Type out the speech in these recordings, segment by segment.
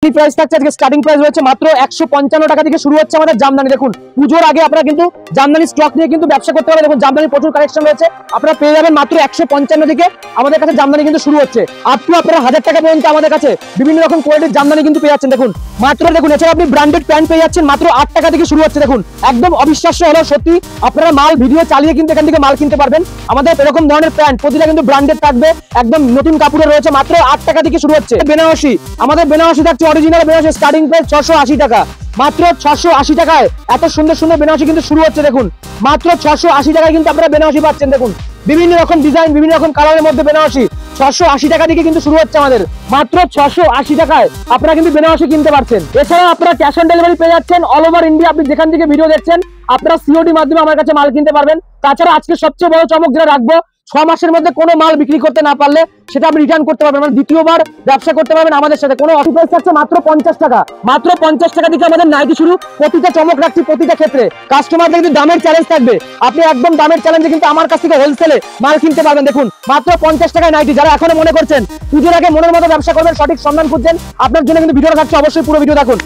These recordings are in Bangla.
জামদানি প্রাইস থাকছে আজকে স্টার্টিং প্রাইস রয়েছে মাত্র 155 টাকা থেকে শুরু হচ্ছে আমাদের জামদানি। দেখুন পুজোর আগে আপনারা কিন্তু জামদানি স্টক নিয়ে কিন্তু ব্যবসা করতে পারবেন। দেখুন জামদানি প্রচুর কালেকশন রয়েছে, আপনারা পেয়ে যাবেন মাত্র 155 থেকে আমাদের কাছে জামদানি কিন্তু শুরু হচ্ছে। আপ টু আপনারা 1000 টাকা পর্যন্ত আমাদের কাছে বিভিন্ন রকম কোয়ালিটির জামদানি কিন্তু পেয়ে যাচ্ছেন। দেখুন মাত্র দেখুন, এছাড়া আপনি ব্র্যান্ডেড প্যান্ট পেয়ে যাচ্ছেন মাত্র 8 টাকা থেকে শুরু হচ্ছে। দেখুন একদম অবিশ্বাস্য হলো সত্যি, আপনারা মাল ভিডিও চালিয়ে কিন্তু এখান থেকে মাল কিনতে পারবেন। আমাদের এরকম ধরনের প্যান্ট প্রতিটা কিন্তু ব্র্যান্ডেড থাকবে, একদম নতুন কাপড়ে রয়েছে, মাত্র 8 টাকা থেকে শুরু হচ্ছে। বেনারসি, আমাদের বেনারসি থাকছে অরিজিনাল বেনারসি, স্টার্টিং প্রাইস 680 টাকা, মাত্র 680 টাকায় এত সুন্দর সুন্দর বেনারসি কিন্তু শুরু হচ্ছে। দেখুন মাত্র 680 টাকায় কিন্তু আপনারা বেনারসি পাচ্ছেন। দেখুন বিভিন্ন রকম ডিজাইন, বিভিন্ন রকম কালারের মধ্যে বেনারসি 680 টাকা থেকে কিন্তু শুরু হচ্ছে আমাদের, মাত্র 680 টাকায় আপনারা কিন্তু বেনারসি কিনতে পারছেন। এছাড়া আপনারা ক্যাশ অন ডেলিভারি পেয়ে যাচ্ছেন অল ওভার ইন্ডিয়া। আপনি যেখান থেকে ভিডিও দেখছেন আপনারা সিওডি মাধ্যমে আমার কাছে মাল কিনতে পারবেন। তাছাড়া আজকে সবচেয়ে বড় চমক যেটা রাখবো, 6 মাসের মধ্যে কোনো মাল বিক্রি করতে না পারলে সেটা আপনি রিটার্ন করতে পারবেন, মানে দ্বিতীয়বার ব্যবসা করতে পারবেন আমাদের সাথে। কোনো অফার প্রাইস থাকছে মাত্র 50 টাকা, মাত্র 50 টাকা থেকে আমাদের নাইটি শুরু। প্রতিটা চমক রাখছি প্রতিটা ক্ষেত্রে, কাস্টমারদের কিন্তু দামের চ্যালেঞ্জ থাকবে, আপনি একদম দামের চ্যালেঞ্জে কিন্তু আমার কাছ থেকে হোলসেলে মাল কিনতে পারবেন। দেখুন মাত্র 50 টাকায় নাইটি। যারা এখনো মনে করছেন পুজোর আগে মনের মতো ব্যবসা করবেন, সঠিক সন্ধান খুঁজছেন, আপনার জন্য কিন্তু ভিডিওটা থাকছে, অবশ্যই পুরো ভিডিও দেখুন।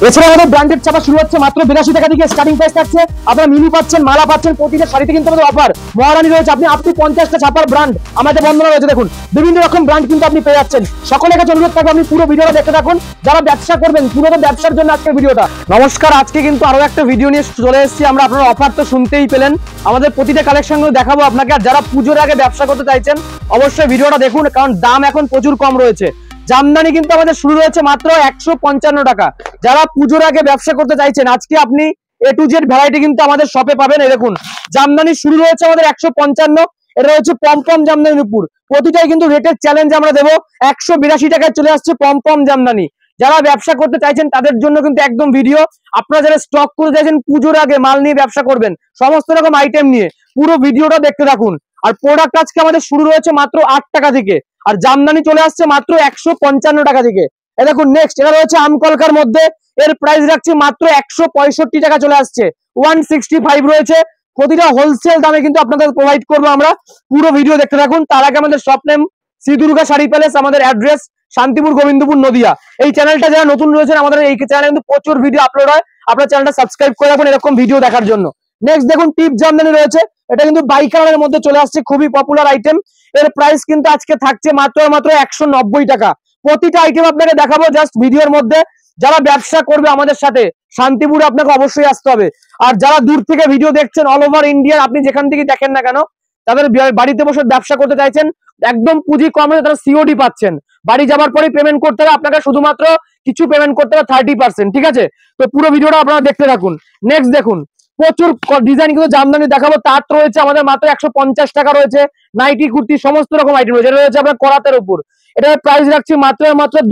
এছাড়া আমাদের ব্র্যান্ডেড ছাপা শুরু হচ্ছে মাত্র 82 টাকা থেকে স্টার্টিং প্রাইস থাকছে। আপনারা মিনি পাচ্ছেন, মালা পাচ্ছেন, প্রতিটা শাড়িতে কিন্তু আমাদের অফার মহারানী রয়েছে। আপনি 50টা ছাপার ব্র্যান্ড আমাদের বন্ধনা রয়েছে। দেখুন বিভিন্ন রকম ব্র্যান্ড কিন্তু আপনি পেয়ে যাচ্ছেন। সকলের কাছে অনুরোধ থাকবে আপনি পুরো ভিডিওটা দেখতে থাকুন, যারা ব্যবসা করবেন পুরো ব্যবসার জন্য আজকের ভিডিওটা। নমস্কার, আজকে কিন্তু আরো একটা ভিডিও নিয়ে চলে এসেছি আমরা। আপনার অফার তো শুনতেই পেলেন, আমাদের প্রতিটা কালেকশন গুলো দেখাবো আপনাকে। আর যারা পুজোর আগে ব্যবসা করতে চাইছেন অবশ্যই ভিডিওটা দেখুন, কারণ দাম এখন প্রচুর কম রয়েছে। জামদানি কিন্তু আমাদের শুরু রয়েছে মাত্র 155 টাকা। যারা পুজোর আগে ব্যবসা করতে চাইছেন আজকে আপনি A to Z ভ্যারাইটি কিন্তু আমাদের শপে পাবেন। এই দেখুন জামদানি শুরু রয়েছে আমাদের 155, এটা হচ্ছে পমপম জামদানির উপর। প্রতিটাই কিন্তু রেটের চ্যালেঞ্জ আমরা দেবো। 182 টাকায় চলে আসছে পমপম জামদানি। যারা ব্যবসা করতে চাইছেন তাদের জন্য কিন্তু একদম ভিডিও। আপনারা যারা স্টক করতে চাইছেন পুজোর আগে মাল নিয়ে ব্যবসা করবেন, সমস্ত রকম আইটেম নিয়ে, পুরো ভিডিওটা দেখতে থাকুন। আর প্রোডাক্ট আজকে আমাদের শুরু রয়েছে মাত্র 8 টাকা থেকে, আর জামদানি চলে আসছে মাত্র 155 টাকা থেকে। এই দেখুন নেক্সট, এটা রয়েছে আমকলকার মধ্যে, এর প্রাইস রাখছি মাত্র 165 টাকা চলে আসছে, 165 রয়েছে। প্রতিটা হোলসেল দামে কিন্তু আপনাদের প্রোভাইড করবো আমরা, পুরো ভিডিও দেখতে থাকুন। তার আগে আমাদের shop name Shri Durga sari palace, আমাদের অ্যাড্রেস শান্তিপুর গোবিন্দপুর নদিয়া। এই চ্যানেলটা যারা নতুন রয়েছেন, আমাদের এই চ্যানেলে কিন্তু প্রচুর ভিডিও আপলোড হয়, আপনার চ্যানেলটা সাবস্ক্রাইব করে রাখুন এরকম ভিডিও দেখার জন্য। নেক্সট দেখুন টিপ জামদানি রয়েছে, এটা কিন্তু বাই কালারের মধ্যে চলে আসছে, খুবই পপুলার আইটেম। এর প্রাইস কিন্তু আজকে থাকছে মাত্র 190 টাকা। প্রতিটা আইটেম আপনাকে দেখাবো জাস্ট ভিডিওর মধ্যে। যারা ব্যবসা করবে আমাদের সাথে শান্তিপুরে আপনাকে অবশ্যই আসতে হবে। আর যারা দূর থেকে ভিডিও দেখছেন অল ওভার ইন্ডিয়া, আপনি যেখান থেকে দেখেন না কেন, তাদের বাড়িতে বসে ব্যবসা করতে চাইছেন, একদম পুঁজি কম হলে তারা সিওডি পাচ্ছেন। বাড়ি যাবার পরে পেমেন্ট করতে হবে আপনাকে, শুধুমাত্র কিছু পেমেন্ট করতে হবে 30%, ঠিক আছে? তো পুরো ভিডিওটা আপনারা দেখতে থাকুন। নেক্সট দেখুন প্রচুর ডিজাইন কিন্তু জামদানি দেখাবো। তাঁত রয়েছে আমাদের মাত্র 150 টাকা রয়েছে, নাইটি কুর্তি সমস্ত রকম আইটেম রয়েছে। এটা রয়েছে আপনার করাতের উপর, এটার প্রাইস রাখছি মাত্র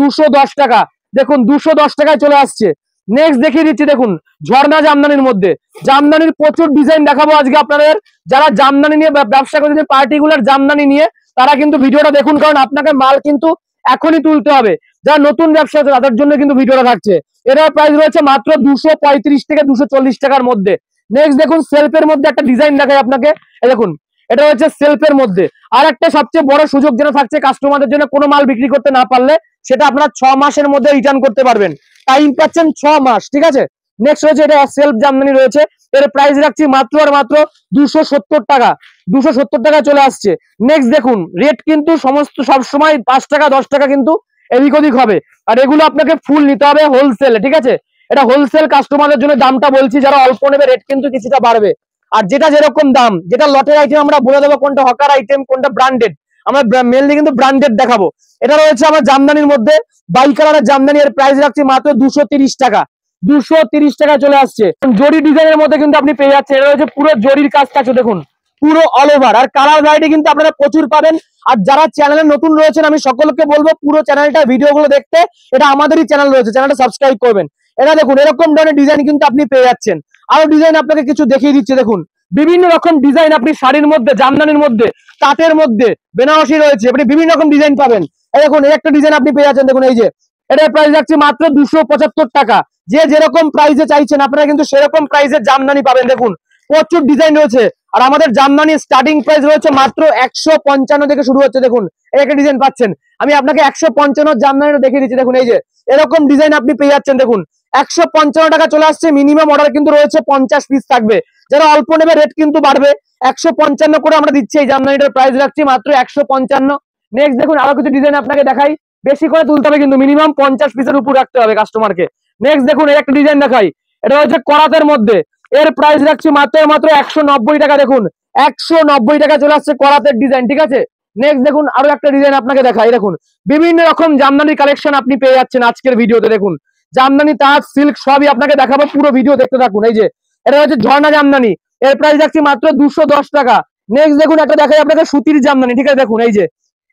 210 টাকা। দেখুন 210 টাকায় চলে আসছে। নেক্সট দেখিয়ে দিচ্ছি, দেখুন ঝর্ণা জামদানির মধ্যে, জামদানির প্রচুর ডিজাইন দেখাবো আজকে আপনাদের। যারা জামদানি নিয়ে ব্যবসা করছেন, পার্টিকুলার জামদানি নিয়ে, তারা কিন্তু ভিডিওটা দেখুন, কারণ আপনাকে মাল কিন্তু এখনই তুলতে হবে। যারা নতুন ব্যবসা আছে তাদের জন্য কিন্তু ভিডিওটা থাকছে। এটার প্রাইস রয়েছে মাত্র 235 থেকে 240 টাকার মধ্যে। নেক্সট দেখুন সেলফের মধ্যে একটা ডিজাইন দেখায় আপনাকে, দেখুন এটা হচ্ছে সেলফের মধ্যে। আর একটা সবচেয়ে বড় সুযোগ যেটা থাকছে কাস্টমারদের জন্য, কোনো মাল বিক্রি করতে না পারলে সেটা আপনারা 6 মাসের মধ্যে রিটার্ন করতে পারবেন, টাইম পাচ্ছেন 6 মাস, ঠিক আছে? নেক্সট রয়েছে এটা সেলফ জামদানি রয়েছে, এর প্রাইস রাখছি মাত্র আর মাত্র 270 টাকা। 270 টাকা চলে আসছে। নেক্সট দেখুন রেট কিন্তু সমস্ত সবসময় 5 টাকা 10 টাকা কিন্তু এদিক ওদিক হবে, আর এগুলো আপনাকে ফুল নিতে হবে হোলসেলে, ঠিক আছে? এটা হোলসেল কাস্টমারদের জন্য দামটা বলছি, যারা অল্প নেবে রেট কিন্তু কিছুটা বাড়বে। আর যেটা যেরকম দাম, যেটা লটের আইটেম আমরা বলে দেবো কোনটা হকার আইটেম কোনটা ব্র্যান্ডেড, আমরা মেনলি কিন্তু ব্র্যান্ডেড দেখাবো। এটা রয়েছে আমার জামদানির মধ্যে বাই কালারের জামদানি, এর প্রাইস রাখছি মাত্র 230 টাকা। 230 টাকা চলে আসছে। জরি ডিজাইনের মধ্যে কিন্তু আপনি পেয়ে যাচ্ছেন, এটা রয়েছে পুরো জরির কাজ থাকছে, দেখুন পুরো অল ওভার। আর কালার ভ্যারাইটি কিন্তু আপনারা প্রচুর পাবেন। আর যারা চ্যানেলে নতুন রয়েছেন আমি সকলকে বলবো পুরো চ্যানেলটা ভিডিওগুলো দেখতে, এটা আমাদেরই চ্যানেল রয়েছে, চ্যানেলটা সাবস্ক্রাইব করবেন। এটা দেখুন এরকম ধরনের ডিজাইন কিন্তু আপনি পেয়ে যাচ্ছেন। আরো ডিজাইন আপনাকে কিছু দেখিয়ে দিচ্ছে, দেখুন বিভিন্ন রকম ডিজাইন আপনি শাড়ির মধ্যে, জামদানির মধ্যে, তাঁতের মধ্যে, বেনারসি রয়েছে, আপনি বিভিন্ন রকম ডিজাইন পাবেন। এই দেখুন এই একটা ডিজাইন আপনি পেয়ে যাচ্ছেন, দেখুন এই যে এটার প্রাইস রাখছি মাত্র 275 টাকা। যে যেরকম প্রাইসে চাইছেন আপনারা কিন্তু সেরকম প্রাইসে জামদানি পাবেন। দেখুন প্রচুর ডিজাইন রয়েছে। আর আমাদের জামদানি স্টার্টিং প্রাইস রয়েছে মাত্র 155 থেকে শুরু হচ্ছে। দেখুন এই একটা ডিজাইন পাচ্ছেন, আমি আপনাকে 155 জামদানিটা দেখিয়ে দিচ্ছি। দেখুন এই যে এরকম ডিজাইন আপনি পেয়ে যাচ্ছেন। দেখুন 155 টাকা চলে আসছে। মিনিমাম অর্ডার কিন্তু রয়েছে 50 পিস থাকবে, যারা অল্প নেবে রেট কিন্তু বাড়বে। 155 করে আমরা দিচ্ছি এই জামদানিটার প্রাইস রাখছি মাত্র 155। নেক্সট দেখুন আরো কিছু ডিজাইন আপনাকে দেখাই, বেশি করে তুলতে হবে কিন্তু মিনিমাম 50 পিসের উপর রাখতে হবে কাস্টমারকে। নেক্সট দেখুন এই একটা ডিজাইন দেখাই, এটা হচ্ছে করাতের মধ্যে, এর প্রাইস রাখছি মাত্র 190 টাকা। দেখুন 190 টাকা চলে আসছে করাতের ডিজাইন, ঠিক আছে। নেক্সট দেখুন আরো একটা ডিজাইন আপনাকে দেখাই, দেখুন বিভিন্ন রকম জামদানি কালেকশন আপনি পেয়ে যাচ্ছেন আজকের ভিডিওতে। দেখুন জামদানি, তাঁত, সিল্ক সবই আপনাকে দেখাবো, পুরো ভিডিও দেখতে থাকুন। এই যে এটা হচ্ছে ঝর্ণা জামদানি, এর প্রাইস রাখছি মাত্র 210 টাকা। নেক্সট দেখুন একটা দেখাই আপনাকে সুতির জামদানি, ঠিক আছে। দেখুন এই যে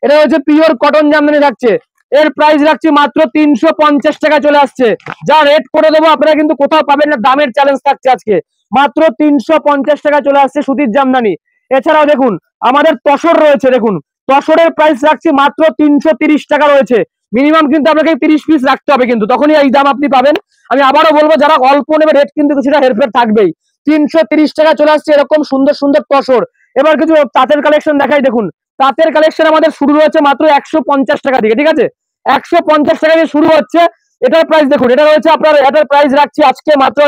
এটা হচ্ছে পিওর কটন জামদানি থাকছে, এর প্রাইস রাখছি মাত্র 350 টাকা চলে আসছে। যা রেট করে দেবো আপনারা কিন্তু কোথাও পাবেন না, দামের চ্যালেঞ্জ থাকছে আজকে। মাত্র 350 টাকা চলে আসছে সুতির জামদানি। এছাড়াও দেখুন আমাদের তসর রয়েছে, দেখুন তসরের প্রাইস রাখছি মাত্র 330 টাকা রয়েছে। মিনিমাম কিন্তু আপনাকে 30 পিস রাখতে হবে, কিন্তু তখনই এই দাম আপনি পাবেন। আমি আবারও বলবো যারা অল্প নেবে রেট কিন্তু কিছুটা হেরফের থাকবেই। 330 টাকা চলে আসছে এরকম সুন্দর সুন্দর তসর। এবার কিছু তাঁতের কালেকশন দেখাই। দেখুন তাঁতের কালেকশন আমাদের শুরু হয়েছে মাত্র 150 টাকা থেকে, ঠিক আছে। 150 টাকা দিয়ে শুরু হচ্ছে। এটার প্রাইস দেখুন, এটা রয়েছে আপনার, এটার প্রাইস রাখছি আজকে মাত্র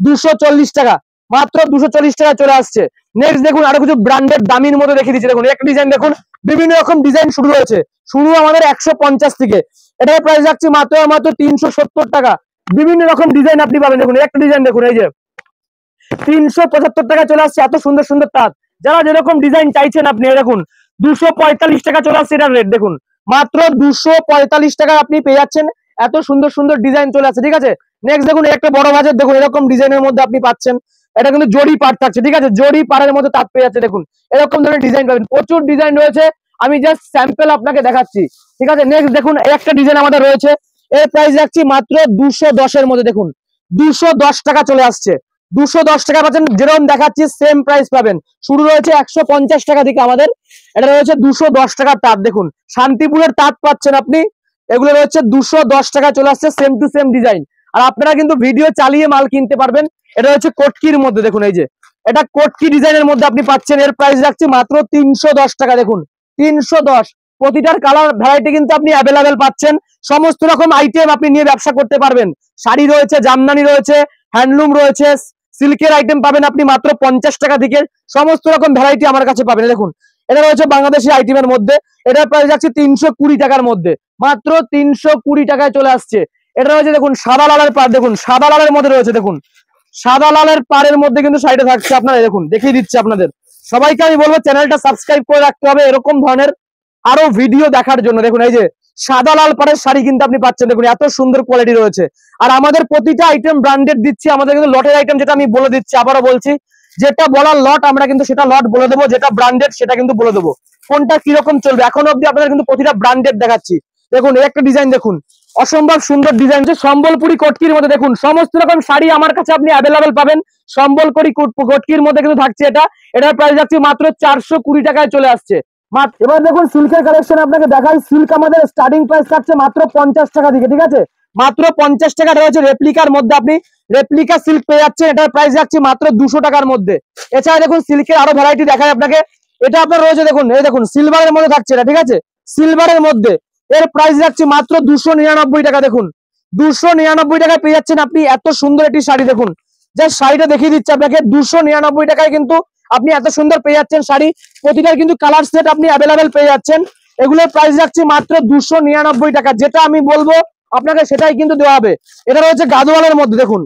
240 টাকা, মাত্র 240 টাকা চলে আসছে। নেক্সট দেখুন আরো কিছু ব্র্যান্ডেড দামির মধ্যে দেখে দিচ্ছি। দেখুন একটা ডিজাইন দেখুন, বিভিন্ন রকম ডিজাইন শুরু হয়েছে, শুরু আমাদের 150 থেকে। এটার প্রাইস রাখছি মাত্র 370 টাকা। বিভিন্ন রকম ডিজাইন আপনি পাবেন। দেখুন একটা ডিজাইন দেখুন, এই যে 375 টাকা চলে আসছে। এত সুন্দর সুন্দর তাঁত, যারা যেরকম ডিজাইন চাইছেন আপনি দেখুন 245 টাকা চলে আসছে এটার রেট। দেখুন মাত্র 245 টাকা আপনি পেয়ে যাচ্ছেন, এত সুন্দর সুন্দর ডিজাইন চলে আসছে, ঠিক আছে। নেক্সট দেখুন একটা বড় বাজার, দেখুন এরকম ডিজাইনের মধ্যে আপনি পাচ্ছেন, এটা কিন্তু জরি পাট থাকছে, ঠিক আছে। জরি পাড়ের মধ্যে তাঁত পেয়ে যাচ্ছে। দেখুন এরকম ধরনের ডিজাইন পাবেন, প্রচুর ডিজাইন রয়েছে, আমি জাস্ট স্যাম্পল আপনাকে দেখাচ্ছি, ঠিক আছে। নেক্সট দেখুন একটা ডিজাইন আমাদের রয়েছে, এর প্রাইস রাখছি মাত্র 210 এর মধ্যে। দেখুন 210 টাকা চলে আসছে, 210 টাকা পাচ্ছেন, যেরকম দেখাচ্ছি সেম প্রাইস পাবেন। শুরু রয়েছে 150 টাকা থেকে আমাদের, এটা রয়েছে 210 টাকার তাঁত। দেখুন শান্তিপুরের তাঁত পাচ্ছেন আপনি, এগুলো রয়েছে 210 টাকা চলে আসছে, সেম টু সেম ডিজাইন। আর আপনারা কিন্তু ভিডিও চালিয়ে মাল কিনতে পারবেন। এটা হচ্ছে কটকির মধ্যে, দেখুন এই যে এটা কটকি ডিজাইনের মধ্যে আপনি পাচ্ছেন, এর প্রাইস রাখছি মাত্র 310 টাকা। দেখুন 310, প্রতিটার কালার ভ্যারাইটি কিন্তু আপনি অ্যাভেলেবেল পাচ্ছেন। সমস্ত রকম আইটেম আপনি নিয়ে ব্যবসা করতে পারবেন। শাড়ি রয়েছে, জামদানি রয়েছে, হ্যান্ডলুম রয়েছে, সিল্কের আইটেম পাবেন আপনি মাত্র 50 টাকা থেকে। সমস্ত রকম ভ্যারাইটি আমার কাছে পাবেন। দেখুন এটা রয়েছে বাংলাদেশি আইটেমের মধ্যে, এটার প্রাইস যাচ্ছে 320 টাকার মধ্যে, মাত্র 320 টাকায় চলে আসছে। এটা রয়েছে দেখুন সাদা লালের পাড়, দেখুন সাদা লালের মধ্যে রয়েছে, দেখুন সাদা লালের পাড়ের মধ্যে কিন্তু শাড়িটা থাকছে আপনারা, দেখুন দেখিয়ে দিচ্ছি আপনাদের। সবাইকে আমি বলবো চ্যানেলটা সাবস্ক্রাইব করে রাখতে হবে এরকম ধরনের আরো ভিডিও দেখার জন্য। দেখুন এই যে সাদা লাল পাড়ের শাড়ি কিন্তু আপনি পাচ্ছেন, দেখুন এত সুন্দর কোয়ালিটি রয়েছে। আর আমাদের প্রতিটা আইটেম ব্র্যান্ডেড দিচ্ছি, আমাদের কিন্তু লটের আইটেম যেটা আমি বলে দিচ্ছি, আবারও বলছি, যেটা বলার লট আমরা কিন্তু সেটা লট বলে দেবো, যেটা ব্র্যান্ডেড সেটা কিন্তু বলে দেবো, কোনটা কিরকম চলবে। এখন অব্দি আপনাদের কিন্তু প্রতিটা ব্র্যান্ডেড দেখাচ্ছি। দেখুন এই একটা ডিজাইন দেখুন, অসম্ভব সুন্দর ডিজাইন, সম্বলপুরি কটকির মধ্যে। দেখুন সমস্ত রকম শাড়ি আমার কাছে আপনি অ্যাভেলেবেল পাবেন সম্বলপুরি কটকির মধ্যে কিন্তু থাকছে। এটার প্রাইস যাচ্ছে মাত্র 420 টাকায় চলে আসছে। এবার দেখুন সিল্কের কালেকশন আপনাকে দেখাই। সিল্ক আমাদের স্টার্টিং প্রাইস থাকছে মাত্র 50 টাকা থেকে, ঠিক আছে। মাত্র 50 টাকা রয়েছে। রেপ্লিকার মধ্যে আপনি রেপ্লিকা সিল্ক পেয়ে যাচ্ছেন, এটার প্রাইস যাচ্ছে মাত্র 200 টাকার মধ্যে। এছাড়া দেখুন সিল্কের আরো ভ্যারাইটি দেখায় আপনাকে, এটা আপনার রয়েছে দেখুন, এই দেখুন সিলভারের মধ্যে থাকছে এটা, ঠিক আছে। সিলভারের মধ্যে এর প্রাইস যাচ্ছে মাত্র 299 টাকা। দেখুন 299 টাকায় পেয়ে যাচ্ছেন আপনি এত সুন্দর একটি শাড়ি। দেখুন জাস্ট শাড়িটা দেখিয়ে দিচ্ছে আপনাকে, 299 টাকায় কিন্তু আপনি এত সুন্দর পেয়ে যাচ্ছেন শাড়ি। প্রতিটার কিন্তু কালার সেট আপনি অ্যাভেলেবেল পেয়ে যাচ্ছেন। এগুলোর প্রাইস রাখছি মাত্র 299 টাকা, যেটা আমি বলবো আপনাকে সেটাই কিন্তু দেওয়া হবে। এটা রয়েছে গাদোয়ালের মধ্যে। দেখুন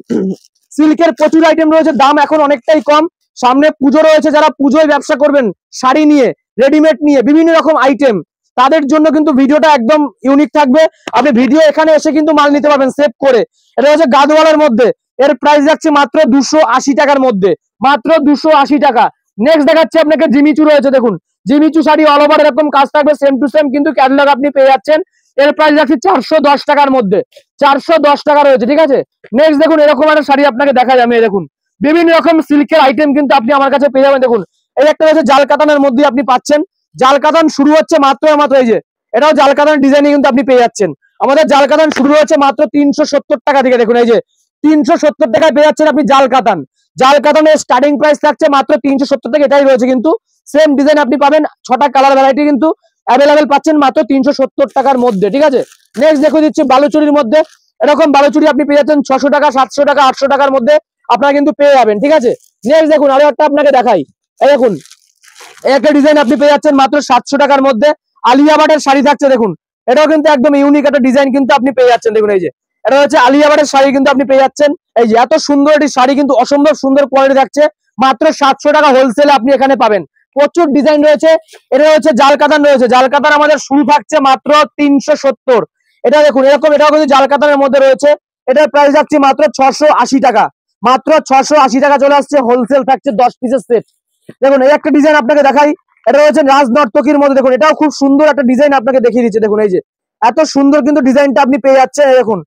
সিল্কের প্রচুর আইটেম রয়েছে, দাম এখন অনেকটাই কম। সামনে পুজো রয়েছে, যারা পুজোয় ব্যবসা করবেন শাড়ি নিয়ে, রেডিমেড নিয়ে, বিভিন্ন রকম আইটেম, তাদের জন্য কিন্তু ভিডিওটা একদম ইউনিক থাকবে। আপনি ভিডিও এখানে এসে কিন্তু মাল নিতে পারবেন সেভ করে। এটা হচ্ছে গাদোয়ালের মধ্যে, এর প্রাইস রাখছি মাত্র 280 টাকার মধ্যে, মাত্র 280 টাকা। নেক্সট দেখাচ্ছি আপনাকে জিমিচু রয়েছে। দেখুন জিমিচু শাড়ি অল ওভার এরকম কাজ থাকবে, সেম টু সেম কিন্তু ক্যাটালগ আপনি পেয়ে যাচ্ছেন। এর প্রাইস রাখছি 410 টাকার মধ্যে, 410 টাকা রয়েছে, ঠিক আছে। নেক্সট দেখুন এরকম একটা শাড়ি আপনাকে দেখা যাবে, দেখুন বিভিন্ন রকম সিল্কের আইটেম কিন্তু আপনি আমার কাছে পেয়ে যাবেন। দেখুন এই একটা রয়েছে জাল কাতানের মধ্যে আপনি পাচ্ছেন, জাল কাতান শুরু হচ্ছে মাত্র এই যে এটাও জাল কাতান ডিজাইনে কিন্তু আপনি পেয়ে যাচ্ছেন। আমাদের জাল কাতান শুরু হচ্ছে মাত্র 370 টাকা থেকে। দেখুন এই যে 370 টাকায় পেয়ে যাচ্ছেন আপনি জাল কাতান। জাল কাতানের স্টার্টিং প্রাইস থাকছে মাত্র 370 থেকে, এটাই রয়েছে কিন্তু সেম ডিজাইন আপনি পাবেন 6টা কালার ভ্যারাইটি কিন্তু অ্যাভেলেবেল পাচ্ছেন মাত্র 370 টাকার মধ্যে। ঠিক আছে, নেক্সট দেখে দিচ্ছি বালুচুরির মধ্যে। এরকম বালুচুরি আপনি পেয়ে যাচ্ছেন 600 টাকা, 700 টাকা, 800 টাকার মধ্যে আপনারা কিন্তু পেয়ে যাবেন। ঠিক আছে, নেক্সট দেখুন আরো একটা আপনাকে দেখাই। এই দেখুন একটা ডিজাইন আপনি পেয়ে যাচ্ছেন মাত্র 700 টাকার মধ্যে, আলিয়া ভাটের শাড়ি থাকছে দেখুন। এটাও কিন্তু একদম ইউনিক একটা ডিজাইন কিন্তু আপনি পেয়ে যাচ্ছেন। দেখুন এই যে এটা হচ্ছে আলিয়া ভাটের শাড়ি কিন্তু আপনি পেয়ে যাচ্ছেন। এই যে এত সুন্দর একটি শাড়ি কিন্তু অসম্ভব সুন্দর কোয়ালিটি থাকছে, মাত্র 700 টাকা হোলসেলে আপনি এখানে পাবেন। প্রচুর ডিজাইন রয়েছে। এটা হচ্ছে জাল কাতান রয়েছে, জাল কাতান আমাদের শুরু থাকছে মাত্র 370। এটা দেখুন এরকম, এটাও কিন্তু জাল কাতানের মধ্যে রয়েছে। এটার প্রাইস যাচ্ছে মাত্র 680 টাকা, মাত্র 680 টাকা চলে আসছে, হোলসেল থাকছে 10 পিসের সেট। দেখুন এই একটা ডিজাইন আপনাকে দেখাই। এটা হচ্ছে রাজনর্তকীর মধ্যে, দেখুন এটাও খুব সুন্দর একটা ডিজাইন আপনাকে দেখিয়ে দিচ্ছে। দেখুন এই যে এত সুন্দর কিন্তু ডিজাইনটা আপনি পেয়ে যাচ্ছেন। দেখুন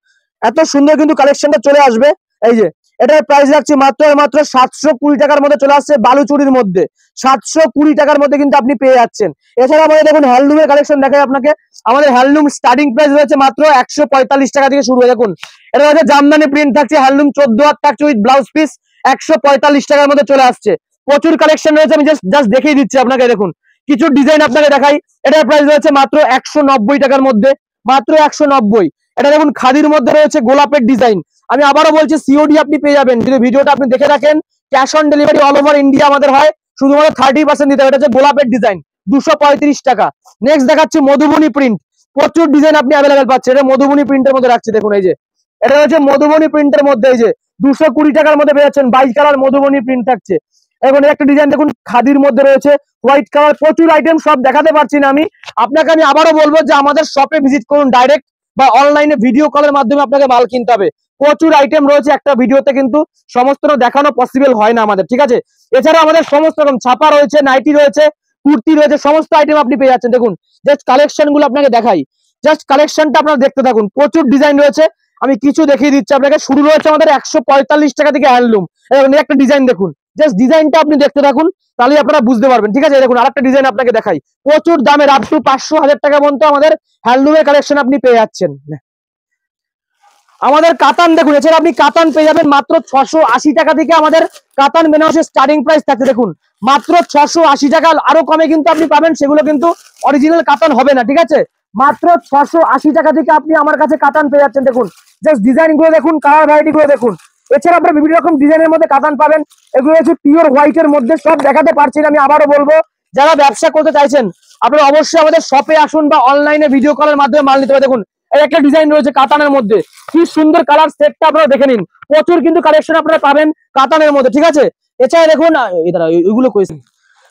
এত সুন্দর কিন্তু কালেকশনটা চলে আসবে। এই যে এটার প্রাইস রাখছি মাত্র মাত্র 720 টাকার মধ্যে চলে আসছে, বালুচুরির মধ্যে 720 টাকার মধ্যে কিন্তু আপনি পেয়ে যাচ্ছেন। এছাড়া আমাদের দেখুন হ্যান্ডলুমের কালেকশন দেখাই আপনাকে। আমাদের হ্যান্ডলুম স্টার্টিং প্রাইস রয়েছে মাত্র 145 টাকা থেকে শুরু হয়ে। দেখুন এটা হচ্ছে জামদানি প্রিন্ট থাকছে, হ্যান্ডলুম 14 হাত থাকছে উইথ ব্লাউজ পিস, 145 টাকার মধ্যে চলে আসছে। প্রচুর কালেকশন রয়েছে, আমি জাস্ট দেখিয়ে দিচ্ছি আপনাকে। দেখুন কিছু ডিজাইন আপনাকে দেখাই। এটার প্রাইস রয়েছে মাত্র 190 টাকার মধ্যে, মাত্র 190। এটা দেখুন খাদির মধ্যে রয়েছে গোলাপের ডিজাইন। আমি আবারও বলছি সিওডি আপনি পেয়ে যাবেন, যদি ভিডিওটা আপনি দেখে রাখেন। Cash on delivery all over India আমাদের হয়, শুধুমাত্র 30% দিতে হবে। এটা হচ্ছে গোলাপের ডিজাইন, 235 টাকা। নেক্সট দেখাচ্ছি মধুবনী প্রিন্ট। প্রচুর ডিজাইন আপনি অ্যাভেলেবেল পাচ্ছেন। এটা মধুবনী প্রিন্টের মধ্যে রাখছি। দেখুন এই যে এটা হচ্ছে মধুবনী প্রিন্টের মধ্যে, এই যে 220 টাকার মধ্যে পেয়ে যাচ্ছেন। 22 কালার মধুবনী প্রিন্ট থাকছে। এখন একটা ডিজাইন দেখুন খাদির মধ্যে রয়েছে, হোয়াইট কালার। প্রচুর আইটেম, সব দেখাতে পারছি না আমি আপনাকে। আমি আবারও বলবো যে আমাদের শপে ভিজিট করুন ডাইরেক্ট, বা অনলাইনে ভিডিও কলের মাধ্যমে আপনাকে মাল কিনতে হবে। প্রচুর আইটেম রয়েছে, একটা ভিডিওতে কিন্তু সমস্ত দেখানো পসিবল হয় না আমাদের। ঠিক আছে, এছাড়া আমাদের সমস্ত রকম ছাপা রয়েছে, নাইটি রয়েছে, কুর্তি রয়েছে, সমস্ত আইটেম আপনি পেয়ে যাচ্ছেন। দেখুন জাস্ট কালেকশন গুলো আপনাকে দেখাই, জাস্ট কালেকশনটা আপনারা দেখতে থাকুন। প্রচুর ডিজাইন রয়েছে, আমি কিছু দেখিয়ে দিচ্ছি আপনাকে। শুরু রয়েছে আমাদের 145 টাকা থেকে হ্যান্ডলুম। একটা ডিজাইন দেখুন, জাস্ট ডিজাইনটা আপনি দেখতে থাকুন, তাহলে আপনারা বুঝতে পারবেন। ঠিক আছে, দেখুন আরেকটা ডিজাইন আপনাকে দেখাই। প্রচুর দামের আপ টু 500-1000 টাকা পর্যন্ত আমাদের হ্যান্ডলুমের কালেকশন আপনি পেয়ে যাচ্ছেন। আমাদের কাতান দেখুন, এছাড়া আপনি কাতান পেয়ে যাবেন মাত্র 680 টাকা থেকে। আমাদের কাতান বেনারসের স্টার্টিং প্রাইস থাকছে দেখুন মাত্র 680 টাকা। আরো কমে কিন্তু আপনি পাবেন, সেগুলো কিন্তু অরিজিনাল কাতান হবে না। ঠিক আছে, মাত্র 680 টাকা থেকে আপনি আমার কাছে কাতান পেয়ে যাচ্ছেন। দেখুন জাস্ট ডিজাইন গুলো দেখুন, কালার ভ্যারাইটি গুলো দেখুন। এছাড়া আপনারা বিভিন্ন রকম ডিজাইনের মধ্যে কাতান পাবেন। এগুলো হচ্ছে পিওর হোয়াইটের মধ্যে, সব দেখাতে পারছি না। আমি আবারও বলবো, যারা ব্যবসা করতে চাইছেন আপনারা অবশ্যই আমাদের শপে আসুন, বা অনলাইনে ভিডিও কলের মাধ্যমে মাল নিতে হবে। দেখুন এই একটা ডিজাইন রয়েছে কাতানের মধ্যে, কি সুন্দর কালার সেটটা আপনারা দেখে নিন। প্রচুর কিন্তু কালেকশন আপনারা পাবেন কাতানের মধ্যে। ঠিক আছে, এছাড়া দেখুন এগুলো কইছি।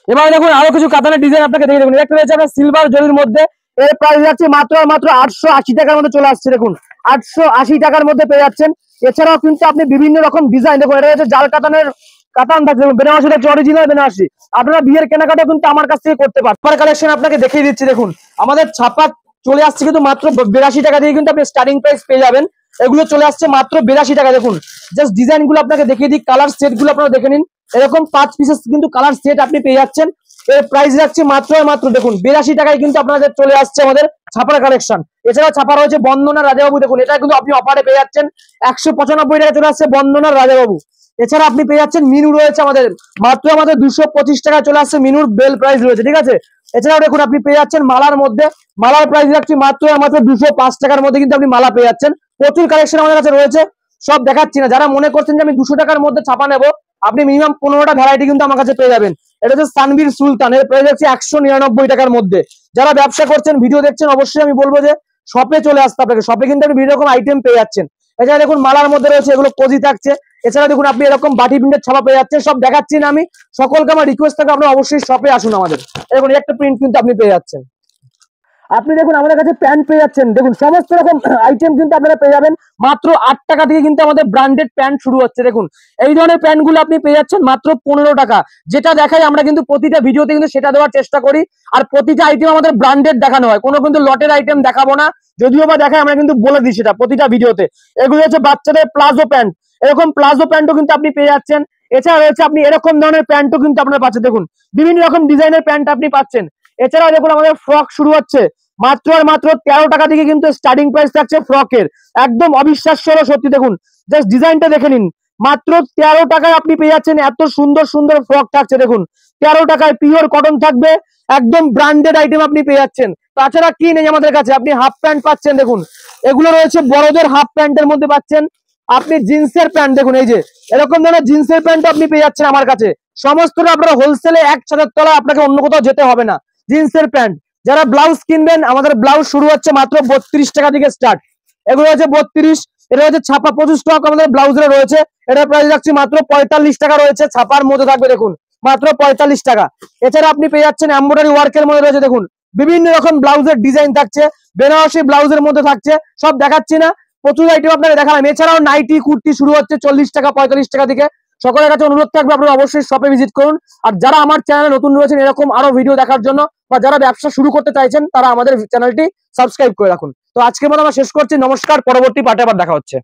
এবার দেখুন আরো কিছু কাতানের ডিজাইন আপনাকে দেখে দেখুন। একটা রয়েছে আপনার সিলভার জরির মধ্যে, এর প্রাইস যাচ্ছে মাত্র মাত্র 880 টাকার মধ্যে চলে আসছে। দেখুন 880 টাকার মধ্যে পেয়ে যাচ্ছেন। এছাড়াও কিন্তু আপনি বিভিন্ন রকম ডিজাইন, দেখুন এটা হচ্ছে জাল কাতানের কাতান থাকছে, বেনারসি থাকছে, অরিজিনাল বেনারসি। আপনারা বিয়ের কেনাকাটা কিন্তু আমার কাছ থেকে করতে পারেন। কালেকশন আপনাকে দেখিয়ে দিচ্ছি। দেখুন আমাদের ছাপা চলে আসছে কিন্তু মাত্র 82 টাকা দিয়ে কিন্তু আপনি স্টার্টিং প্রাইস পেয়ে যাবেন। এগুলো চলে আসছে মাত্র 82 টাকা। দেখুন জাস্ট ডিজাইন গুলো আপনাকে দেখিয়ে দিই, কালার সেট গুলো আপনারা দেখে নিন। এরকম 5 পিসেস কিন্তু কালার সেট আপনি পেয়ে যাচ্ছেন। এর প্রাইস রাখছে মাত্র দেখুন 82 টাকায় কিন্তু আপনাদের চলে আসছে আমাদের ছাপার কালেকশন। এছাড়া ছাপা রয়েছে বন্দনা রাজাবাবু। দেখুন এটা কিন্তু আপনি অফারে পেয়ে যাচ্ছেন 195 টাকা চলে আসছে বন্দনার রাজাবাবু। এছাড়া আপনি পেয়ে যাচ্ছেন মিনু রয়েছে আমাদের, মাত্র আমাদের 225 টাকা চলে আসছে মিনুর বেল প্রাইস রয়েছে। ঠিক আছে, এছাড়াও দেখুন আপনি পেয়ে যাচ্ছেন মালার মধ্যে, মালার প্রাইস রাখছি মাত্র 205 টাকার মধ্যে কিন্তু আপনি মালা পেয়ে যাচ্ছেন। প্রচুর কালেকশন আমাদের কাছে রয়েছে, সব দেখাচ্ছি না। যারা মনে করছেন যে আমি 200 টাকার মধ্যে ছাপা নেবো, আপনি মিনিমাম 15টা ভ্যারাইটি কিন্তু আমার কাছে পেয়ে যাবেন। এটা হচ্ছে সানবীর সুলতান, এর প্রাইস হচ্ছে 199 টাকার মধ্যে। যারা ব্যবসা করছেন, ভিডিও দেখছেন, অবশ্যই আমি বলবো যে শপে চলে আসতে আপনাকে। শপে কিন্তু আপনি বিভিন্ন রকম আইটেম পেয়ে যাচ্ছেন। এছাড়া দেখুন মালার মধ্যে রয়েছে, এগুলো কোজি থাকছে। এছাড়া দেখুন আপনি এরকম বাটি প্রিন্টের ছাপা পেয়ে যাচ্ছেন। সব দেখাচ্ছি না আমি, সকলকে আমার রিকোয়েস্ট থাকে আপনারা অবশ্যই শপে আসুন আমাদের। দেখুন একটা প্রিন্ট কিন্তু আপনি পেয়ে যাচ্ছেন। আপনি দেখুন আমাদের কাছে প্যান্ট পেয়ে যাচ্ছেন। দেখুন সমস্ত রকম আইটেম কিন্তু আপনারা পেয়ে যাবেন মাত্র 8 টাকা থেকে কিন্তু আমাদের ব্র্যান্ডেড প্যান্ট শুরু হচ্ছে। দেখুন এই ধরনের প্যান্ট গুলো আপনি পেয়ে যাচ্ছেন মাত্র 15 টাকা। যেটা দেখাই আমরা কিন্তু প্রতিটা ভিডিওতে কিন্তু সেটা দেওয়ার চেষ্টা করি। আর প্রতিটা আইটেম আমাদের ব্র্যান্ডেড দেখানো হয়, কোনো কিন্তু লটের আইটেম দেখাবো না। যদিও বা দেখায় আমরা কিন্তু বলে দিই সেটা প্রতিটা ভিডিওতে। এগুলো হচ্ছে বাচ্চাদের প্লাজো প্যান্ট, এরকম প্লাজো প্যান্টও কিন্তু আপনি পেয়ে যাচ্ছেন। এছাড়া রয়েছে আপনি এরকম ধরনের প্যান্টও কিন্তু আপনারা পাচ্ছেন। দেখুন বিভিন্ন রকম ডিজাইনের প্যান্ট আপনি পাচ্ছেন। এছাড়াও দেখুন আমাদের ফ্রক শুরু হচ্ছে মাত্র 13 টাকা থেকে কিন্তু স্টার্টিং প্রাইস থাকছে ফ্রকের। একদম অবিশ্বাস্য হলো সত্যি। দেখুন জাস্ট ডিজাইনটা দেখে নিন, মাত্র 13 টাকায় আপনি পেয়ে যাচ্ছেন এত সুন্দর সুন্দর ফ্রক থাকছে দেখুন 13 টাকায় পিওর কটন থাকবে একদম ব্র্যান্ডেড আইটেম আপনি পেয়ে যাচ্ছেন। তাছাড়া কি নেই আমাদের কাছে, আপনি হাফ প্যান্ট পাচ্ছেন দেখুন, এগুলো রয়েছে বড়দের হাফ প্যান্টের মধ্যে পাচ্ছেন, আপনি জিন্সের প্যান্ট দেখুন, এই যে এরকম ধরনের জিন্সের প্যান্ট আপনি পেয়ে যাচ্ছেন আমার কাছে, সমস্তটা আপনারা হোলসেলে 1 ছাদের তলায়, আপনাকে অন্য কোথাও যেতে হবে না। জিন্সের প্যান্ট, যারা ব্লাউজ কিনবেন আমাদের ব্লাউজ শুরু হচ্ছে মাত্র 32 টাকা থেকে স্টার্ট, এগুলো হচ্ছে 32, এটা হচ্ছে ছাপা প্রচুর স্টক আমাদের ব্লাউজের রয়েছে, এটা প্রাইস রাখছি মাত্র 45 টাকা রয়েছে, ছাপার মধ্যে থাকবে দেখুন মাত্র 45 টাকা। এছাড়া আপনি পেয়ে যাচ্ছেন এমব্রয়ডারি ওয়ার্কের মধ্যে রয়েছে দেখুন বিভিন্ন রকম ব্লাউজের ডিজাইন থাকছে, বেনারসি ব্লাউজের মধ্যে থাকছে, সব দেখাচ্ছি না, প্রচুর আইটেম আপনাকে দেখালাম। এছাড়াও নাইটি কুর্তি শুরু হচ্ছে 40 টাকা 45 টাকা থেকে। সকলের কাছে অনুরোধ থাকবে আপনারা অবশ্যই শপে ভিজিট করুন। আর যারা আমার চ্যানেলে নতুন রয়েছেন এরকম আরো ভিডিও দেখার জন্য বা যারা ব্যবসা শুরু করতে চাইছেন তারা আমাদের চ্যানেলটি সাবস্ক্রাইব করে রাখুন। তো আজকের মতো আমরা শেষ করছি, নমস্কার, পরবর্তী পার্টে আবার দেখা হচ্ছে।